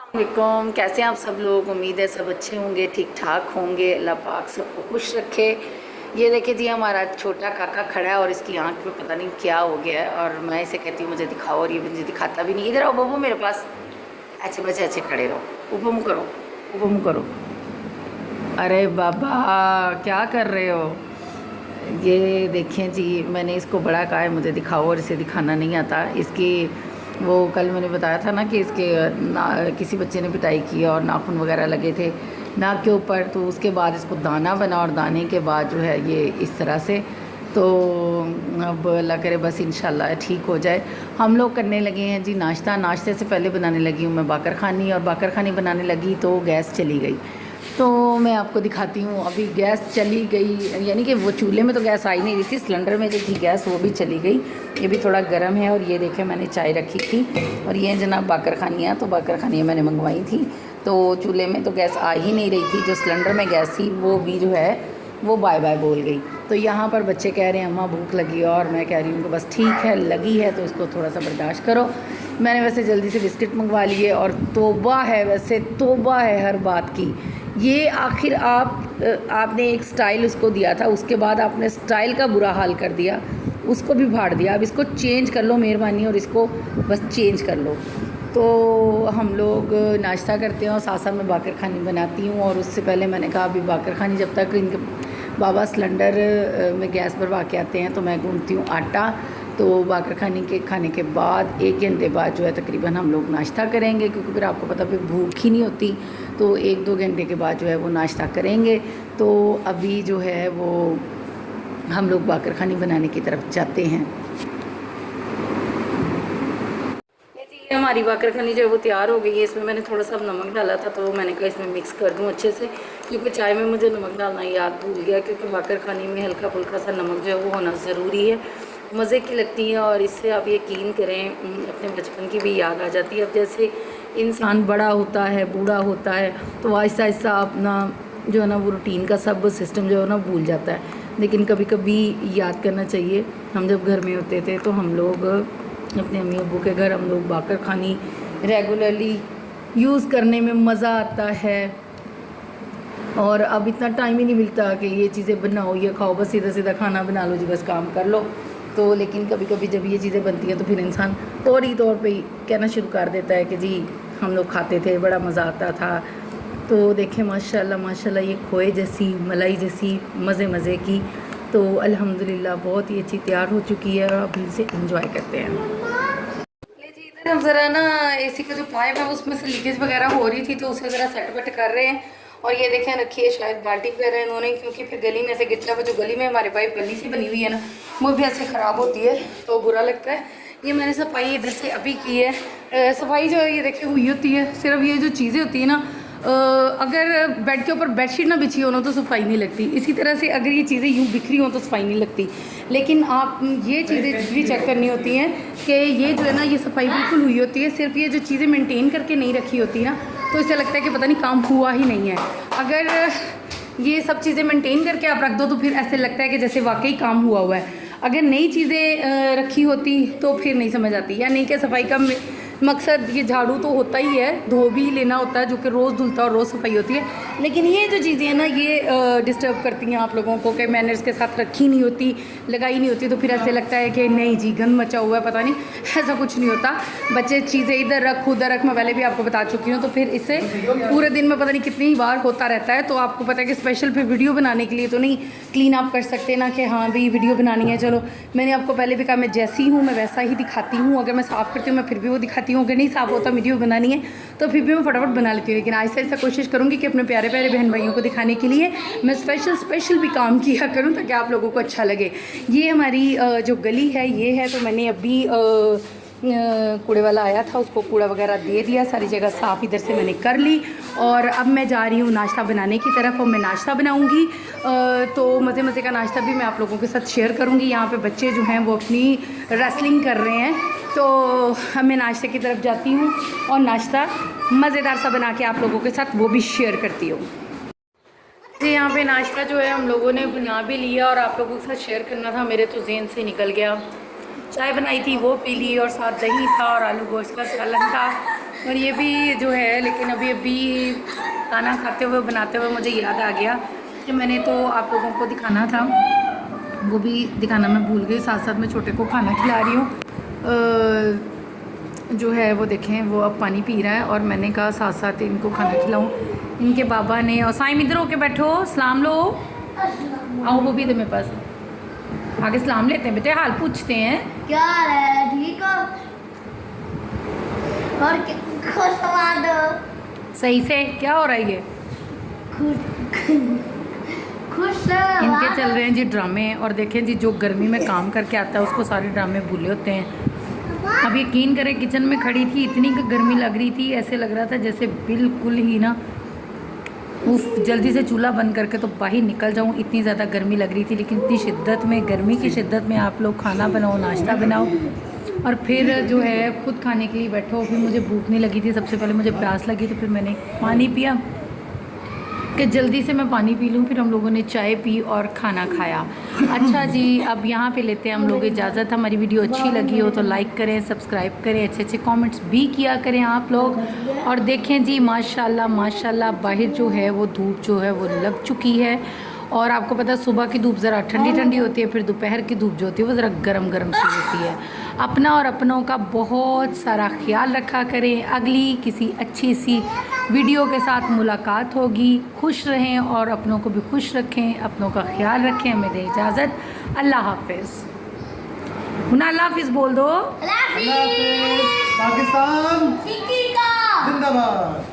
वालेकुम, कैसे हैं आप सब लोग। उम्मीद है सब अच्छे होंगे, ठीक ठाक होंगे। अल्लाह पाक सबको खुश रखे। ये देखिए जी, हमारा छोटा काका खड़ा है और इसकी आंख में पता नहीं क्या हो गया है और मैं इसे कहती हूँ मुझे दिखाओ और ये मुझे दिखाता भी नहीं। इधर आओ बब्बू मेरे पास। अच्छे बच्चे अच्छे खड़े रहो, ऊपर मुँह करो, ऊपर मुँह करो। अरे बाबा क्या कर रहे हो। ये देखें जी, मैंने इसको बड़ा कहा है मुझे दिखाओ और इसे दिखाना नहीं आता। इसकी वो कल मैंने बताया था ना कि इसके किसी बच्चे ने पिटाई की और नाखून वगैरह लगे थे नाक के ऊपर, तो उसके बाद इसको दाना बना और दाने के बाद जो है ये इस तरह से। तो अब अल्लाह करे बस इंशाल्लाह ठीक हो जाए। हम लोग करने लगे हैं जी नाश्ता। नाश्ते से पहले बनाने लगी हूँ मैं बाकर खानी, और बाकर खानी बनाने लगी तो गैस चली गई। तो मैं आपको दिखाती हूँ, अभी गैस चली गई, यानी कि वो चूल्हे में तो गैस आ ही नहीं रही थी, सिलेंडर में जो थी गैस वो भी चली गई। ये भी थोड़ा गर्म है। और ये देखें मैंने चाय रखी थी और ये जनाब बाकर खानियाँ, तो बाकर खानियाँ मैंने मंगवाई थी। तो चूल्हे में तो गैस आ ही नहीं रही थी, जो सिलेंडर में गैस थी वो भी जो है वो बाय बाय बोल गई। तो यहाँ पर बच्चे कह रहे हैं अम्मा भूख लगी, और मैं कह रही हूँ कि बस ठीक है लगी है तो इसको थोड़ा सा बर्दाश्त करो। मैंने वैसे जल्दी से बिस्किट मंगवा लिए और तौबा है, वैसे तौबा है हर बात की। ये आखिर आपने एक स्टाइल उसको दिया था, उसके बाद आपने स्टाइल का बुरा हाल कर दिया, उसको भी फाड़ दिया। अब इसको चेंज कर लो मेहरबानी, और इसको बस चेंज कर लो। तो हम लोग नाश्ता करते हैं और साथ साथ मैं बाकर खानी बनाती हूँ। और उससे पहले मैंने कहा अभी बाकर खानी जब तक इनके बाबा सिलेंडर में गैस भरवा के आते हैं तो मैं गूंथती हूँ आटा। तो बाकर खाने के बाद 1 घंटे बाद जो है तकरीबन हम लोग नाश्ता करेंगे, क्योंकि फिर आपको पता फिर भूख ही नहीं होती। तो 1-2 घंटे के बाद जो है वो नाश्ता करेंगे। तो अभी जो है वो हम लोग बाकर खानी बनाने की तरफ जाते हैं। ये हमारी बाकर खानी जो है वो तैयार हो गई है। इसमें मैंने थोड़ा सा नमक डाला था, तो मैंने कहा इसमें मिक्स कर दूं अच्छे से, क्योंकि चाय में मुझे नमक डालना याद भूल गया। क्योंकि बाकर खानी में हल्का फुल्का सा नमक जो है वो होना ज़रूरी है, मज़े की लगती है। और इससे आप यकीन करें अपने बचपन की भी याद आ जाती है। अब जैसे इंसान बड़ा होता है, बूढ़ा होता है, तो आहिस्ता आहिस्ता अपना जो है ना वो रूटीन का सब सिस्टम जो है ना भूल जाता है। लेकिन कभी कभी याद करना चाहिए। हम जब घर में होते थे तो हम लोग अपने अम्मी अब्बू के घर हम लोग बाकर खानी रेगुलरली यूज़ करने में मज़ा आता है। और अब इतना टाइम ही नहीं मिलता कि ये चीज़ें बनाओ ये खाओ, बस सीधा सीधा खाना बना लो जी, बस काम कर लो। तो लेकिन कभी कभी जब ये चीज़ें बनती हैं तो फिर इंसान फौरी तौर पे ही कहना शुरू कर देता है कि जी हम लोग खाते थे, बड़ा मज़ा आता था। तो देखें माशाल्लाह माशाल्लाह ये खोए जैसी मलाई जैसी मज़े मज़े की, तो अल्हम्दुलिल्लाह बहुत ही अच्छी तैयार हो चुकी है और अभी इसे इंजॉय करते हैं। ले जी इधर हम ज़रा ना एसी का जो पाइप है उसमें से लीकेज वगैरह हो रही थी, तो उसे ज़रा सेट वेट कर रहे हैं। और ये देखें रखी है शायद बाल्टी कर रहे हैं इन्होंने, क्योंकि फिर गली में से गिरता है। जो गली में हमारे पाइप गली से बनी हुई है ना, वो भी ऐसे ख़राब होती है तो बुरा लगता है। ये मैंने सफाई इधर से अभी की है। सफाई जो है ये देखिए हुई होती है। सिर्फ ये जो चीज़ें होती है ना, अगर बेड के ऊपर बेडशीट ना बिछी हो ना तो सफाई नहीं लगती। इसी तरह से अगर ये चीज़ें यूँ बिखरी हों तो सफाई नहीं लगती। लेकिन आप ये चीज़ें भी चेक करनी होती हैं कि ये जो है ना ये सफाई बिल्कुल हुई होती है। सिर्फ ये जो चीज़ें मेंटेन करके नहीं रखी होती ना, तो इससे लगता है कि पता नहीं काम हुआ ही नहीं है। अगर ये सब चीज़ें मेंटेन करके आप रख दो तो फिर ऐसे लगता है कि जैसे वाकई काम हुआ हुआ है। अगर नई चीज़ें रखी होती तो फिर नहीं समझ आती। या नहीं कि सफाई का मकसद ये झाड़ू तो होता ही है, धो भी लेना होता है, जो कि रोज़ धुलता है और रोज़ सफाई होती है। लेकिन ये जो चीज़ें हैं ना ये डिस्टर्ब करती हैं आप लोगों को, कि मैनर्स के साथ रखी नहीं होती, लगाई नहीं होती, तो फिर ऐसे लगता है कि नहीं जी गंद मचा हुआ है। पता नहीं, ऐसा कुछ नहीं होता। बच्चे चीज़ें इधर रख उधर रख, मैं पहले भी आपको बता चुकी हूँ। तो फिर इससे पूरे दिन में पता नहीं कितनी बार होता रहता है। तो आपको पता है कि स्पेशल फिर वीडियो बनाने के लिए तो नहीं क्लीन आप कर सकते ना, कि हाँ भाई वीडियो बनानी है। चलो मैंने आपको पहले भी कहा मैं जैसी हूँ मैं वैसा ही दिखाती हूँ। अगर मैं साफ़ करती हूँ मैं फिर भी वो दिखाती हूँ, अगर नहीं साफ़ होता वीडियो बनानी है तो फिर भी मैं फटाफट बना लेती हूँ। लेकिन आहिस्ता आहिस्ता कोशिश करूँगी कि अपने प्यारे प्यारे बहन भाइयों को दिखाने के लिए मैं स्पेशल भी काम किया करूँ, ताकि आप लोगों को अच्छा लगे। ये हमारी जो गली है ये है, तो मैंने अभी कूड़े वाला आया था, उसको कूड़ा वगैरह दे दिया, सारी जगह साफ़ इधर से मैंने कर ली। और अब मैं जा रही हूँ नाश्ता बनाने की तरफ, और मैं नाश्ता बनाऊँगी। तो मज़े मज़े का नाश्ता भी मैं आप लोगों के साथ शेयर करूँगी। यहाँ पे बच्चे जो हैं वो अपनी रेसलिंग कर रहे हैं, तो अब मैं नाश्ते की तरफ जाती हूँ और नाश्ता मज़ेदार सा बना के आप लोगों के साथ वो भी शेयर करती हूँ। जी यहाँ पे नाश्ता जो है हम लोगों ने बना भी लिया और आप लोगों के साथ शेयर करना था, मेरे तो ज़हन से निकल गया। चाय बनाई थी वो पी ली, और साथ दही था और आलू गोश्त का सालन था। और ये भी जो है, लेकिन अभी खाना खाते हुए बनाते हुए मुझे याद आ गया कि मैंने तो आप लोगों को दिखाना था, वो भी दिखाना मैं भूल गई। साथ साथ मैं छोटे को खाना खिला रही हूँ, जो है वो देखें वो अब पानी पी रहा है और मैंने कहा साथ साथ इनको खाना खिलाऊँ। इनके बाबा ने, और साइम इधर होके बैठो, सलाम लो, आओ वो भी इधर मेरे पास आगे सलाम लेते हैं बेटे, हाल पूछते हैं। क्या है, ठीक हो? और खुश दो सही से क्या हो रहा है ये? खुश इनके चल रहे हैं जी ड्रामे। और देखें जी, जो गर्मी में काम करके आता है उसको सारे ड्रामे भूले होते हैं। अब यकीन करें, किचन में खड़ी थी, इतनी गर्मी लग रही थी, ऐसे लग रहा था जैसे बिल्कुल ही ना उफ, जल्दी से चूल्हा बंद करके तो बाहर निकल जाऊं, इतनी ज़्यादा गर्मी लग रही थी। लेकिन इतनी शिद्दत में, गर्मी की शिद्दत में आप लोग खाना बनाओ, नाश्ता बनाओ और फिर जो है खुद खाने के लिए बैठो। फिर मुझे भूख नहीं लगी थी, सबसे पहले मुझे प्यास लगी तो फिर मैंने पानी पिया कि जल्दी से मैं पानी पी लूँ। फिर हम लोगों ने चाय पी और खाना खाया। अच्छा जी, अब यहाँ पे लेते हैं हम लोग इजाज़त। हमारी वीडियो अच्छी लगी हो तो लाइक करें, सब्सक्राइब करें, अच्छे अच्छे कमेंट्स भी किया करें आप लोग। और देखें जी, माशाल्लाह माशाल्लाह बाहर जो है वो धूप जो है वो लग चुकी है। और आपको पता है सुबह की धूप ज़रा ठंडी ठंडी होती है, फिर दोपहर की धूप जो होती है वो ज़रा गरम गरम सी होती है। अपना और अपनों का बहुत सारा ख्याल रखा करें। अगली किसी अच्छी सी वीडियो के साथ मुलाकात होगी। खुश रहें और अपनों को भी खुश रखें, अपनों का ख्याल रखें। हमें दें इजाज़त। अल्लाह हाफिज़। हुना अल्लाह हाफिज़ बोल दो। पाकिस्तान जिंदाबाद।